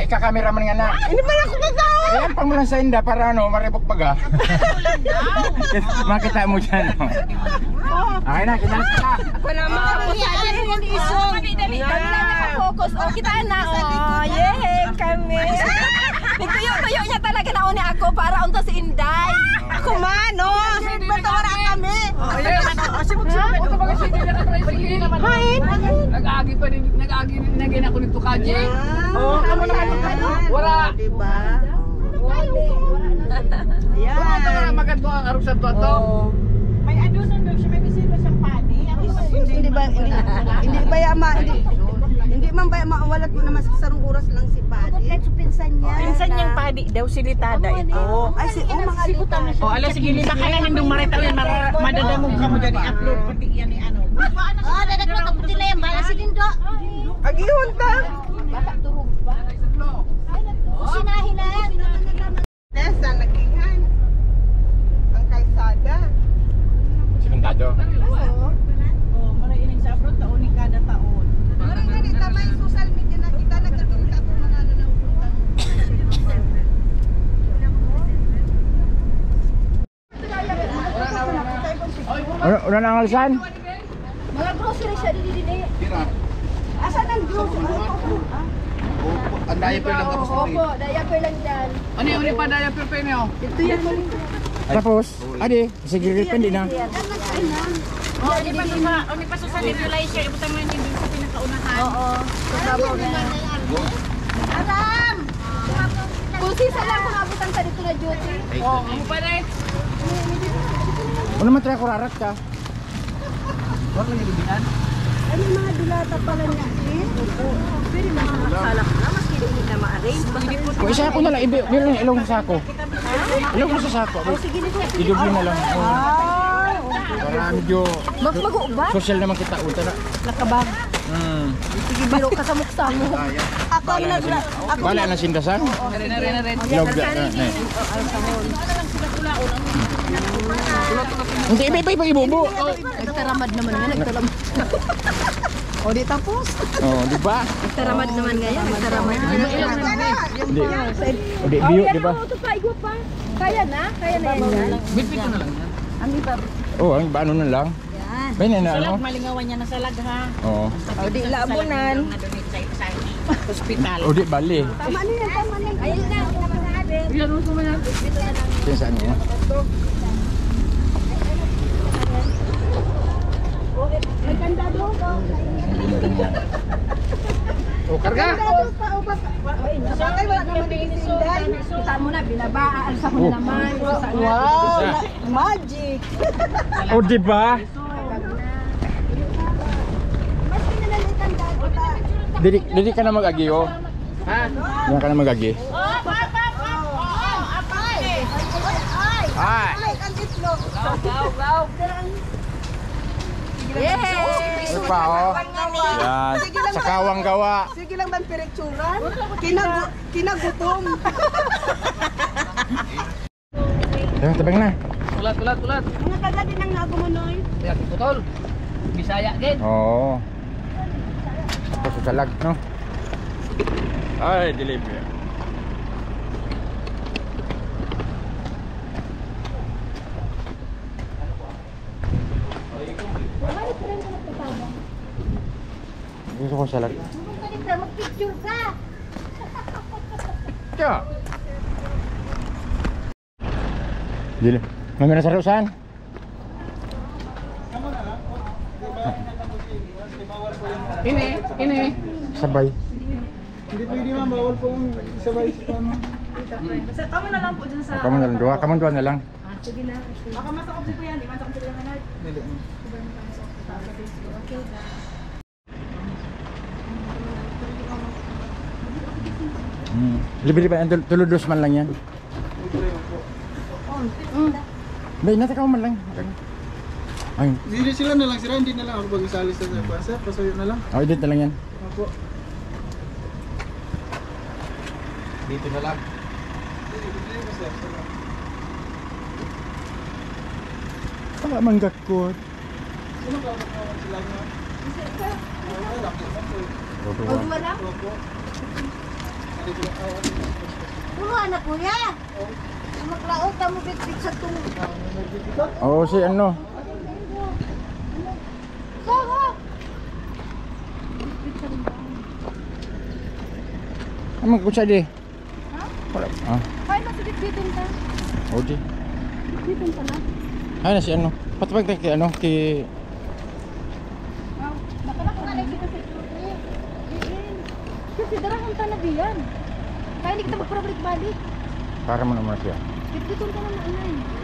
ika-cameraman nga na. Hindi ba ako totoo? Ayan, pang mo lang sa inda para ano, maribok baga. Makita mo dyan. Okay na, kinalas ka. Ako naman. Dali lang nakafocus. O, kitaan na. O, yay, kami. Nagtuyo-tuyo niya talaga na uni ako para unta si Inday. Ako man, o. Matawara kami. Hain? Nag-agi pa rin, nag-agi na gina ko nito kaji. Oo, kamo naman ano? Wala. Diba? Ayan. Wala na maganda ang arog sa to. May ano nun siya, may bisita siyang pani. Hindi ba hindi man ba mawalat mo naman sa sarong oras lang si Padi. Kahit pinsan niya. Pinsan niyang Padi daw silitada ito. Ay si mga libutan. Oh, ala sige lita ka na nindong maritaw yan madadamog ka mo dyan i-upload pati yan ni ano. Oh, dadaglo ka puti na yan, bala si Dindo. Agihon ta. Sinahin na yan. Nasa nagihan. Ang kalsada. Simentado. Oh, mara ining sa upload taon ni kada taon. Maring nga dito may social media na kita nagkakita ako mga nananapunta. Una na ang alisan? Mga grocery siya dili. Asan ang grocery? Ang diaper lang tapos na rin. Opo, diaper lang yan. Ano yung pa diaper pa niyo? Ito yan mo. Tapos, adi, sige, depende na. Oh, ni pa sa nebulizer, ibutan mo yung sa pinakaunahan. Oo. Aram! Kung sisa lang kung abutan sa dito na duty. Oh, amo pa rin. Ano naman try ko rarat ka? Wala lang gibihan. Ano mga dulata pala niya eh? Pero nakakasalak na, mas hindi na ma-arrange. Kung isa ako na lang, meron yung ilong sa sako. Ilong mo sa sako. Idubli na lang. Para medyo social naman kita. Ulta na. Nakabag. Sige, biro ka sa muksa mo. Ako ang nagla... Wala na sindasan? Rin. Ilog na. Hindi, iba ibubo. Nagtaramad naman nga, nagtaramad. O di tapos. Oh, di ba? Nagtaramad naman nga yan, nagtaramad. Hindi, biyo, di ba? Ito pa, igwa pa. Kaya na yan. Bitbit ko na lang yan. Ang iba. Oo, ang ano na lang. May na ano? Malingawan niya na sa lagha. Oo. O di labunan. Sa hospital. O di, bali. Tama na yan, tama na. Ayun na, naman. Ilan mo naman yan? Yan saan niya? May ganda doon. O, karga. Sabagay wala naman nagsisinday. Kita mo na, binabaan sa mo naman. Wow! Magic! O di ba? Mas pinalalitan dago ta. Dili ka na mag-agi, oh. Ha? Yan ka na mag-agi. Ay! Ay, ang itlog. Yay! Ito pa, oh. Yan. Sa kawang gawa. Sige lang bang pirekturan? Kinagutom. Tabang na. Tulat. Mga kagad din ang nagumonoy. Kaya putol. Bisaya din. Oo. Ito sa salag, no? Ay, delivery. Gusto ko salag. Mag-picture ka. Tiyo. Dili. Ngayon na sa Rosan. Ini. Sabay. Hindi pwede ma'am, bawal po yung sabay sa ano. Kamo na lang po dyan sa... Kamu na lang. Kamu na lang. Sige na. Baka masakop si Kuya, di masakop si Kuya Manad. Hindi. Libre ba? Tuludos man lang yan. Bay, nasa ka man lang. Ayun. Hindi sila na lang sila, hindi na lang ako pag-isali sa sir, pasuyo na lang. Oh, edit na lang yan. Opo. Dito na lang. Wala man gakot. Sino ka ako sila nga? Huwag mo lang. Opo. Pulo na kuya. Maklaot mo bit-bit sa tungkol. Oo, si ano. Amang kutsa di. Wala. Ah, Ay, masubit-bitin ka. oo di. Bitin ka na. Ay na si ano. Patapag tayo kay ano, kay... Nakalak na lang dito sa tuloy. Kasi darahon ta na diyan. Kaya hindi kita magpabalik-balik. Para mo naman siya. Bit-bitin ka na na.